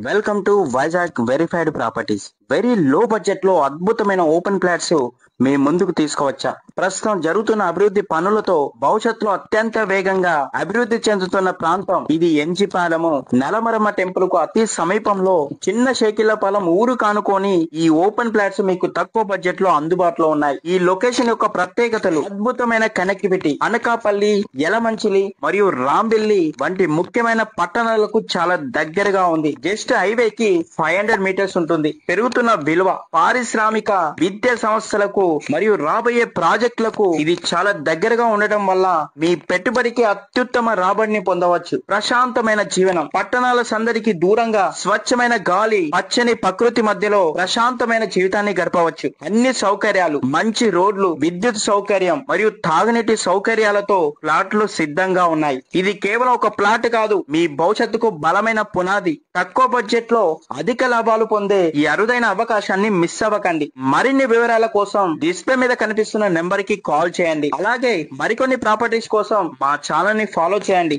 Welcome to Vizag verified properties. Very low budget లో అద్భుతమైన open plots మీ ముందుకు తీసుకువచ్చా. ప్రస్తుతం జరుగుతున్న అభివృద్ధి పనులతో భవిష్యత్తులో అత్యంత వేగంగా అభివృద్ధి చెందుతున్న ప్రాంతం ఇది. ఎంజిపాలెము నెలమరమ్మ టెంపుల్ కు అతి సమీపంలో చిన్న షేకిళ్లపాలెం ఊరు కానుకొని ఈ ఓపెన్ ప్లాట్స్ మీకు తక్కువ బడ్జెట్ లో అందుబాటులో ఉన్నాయి. ఈ లొకేషన్ యొక్క ప్రత్యేకతలు: అద్భుతమైన కనెక్టివిటీ, అనకాపల్లి, యలమంచిలి మరియు రాంబిల్లి వంటి ముఖ్యమైన పట్టణాలకు చాలా దగ్గరగా ఉంది. జస్ట్ హైవేకి 500 మీటర్స్ ఉంటుంది. పెరుగుతున్న విలువ, పారిశ్రామిక, విద్యా సంస్థలకు మరియు రాబోయే ప్రాజెక్టులకు ఇది చాలా దగ్గరగా ఉండటం వల్ల మీ పెట్టుబడికి అత్యుత్తమ రాబడిని పొందవచ్చు. ప్రశాంతమైన జీవనం, పట్టణాల సందడికి దూరంగా స్వచ్ఛమైన గాలి, పచ్చని ప్రకృతి మధ్యలో ప్రశాంతమైన జీవితాన్ని గడపవచ్చు. అన్ని సౌకర్యాలు, మంచి రోడ్లు, విద్యుత్ సౌకర్యం మరియు తాగునీటి సౌకర్యాలతో ప్లాట్లు సిద్ధంగా ఉన్నాయి. ఇది కేవలం ఒక ప్లాట్ కాదు, మీ భవిష్యత్తుకు బలమైన పునాది. తక్కువ బడ్జెట్ లో అధిక లాభాలు పొందే ఈ అరుదైన అవకాశాన్ని మిస్ అవ్వకండి. మరిన్ని వివరాల కోసం డిస్ప్లే మీద కనిపిస్తున్న నెంబర్ కి కాల్ చేయండి. అలాగే మరికొన్ని ప్రాపర్టీస్ కోసం మా ఛానల్ ని ఫాలో చేయండి.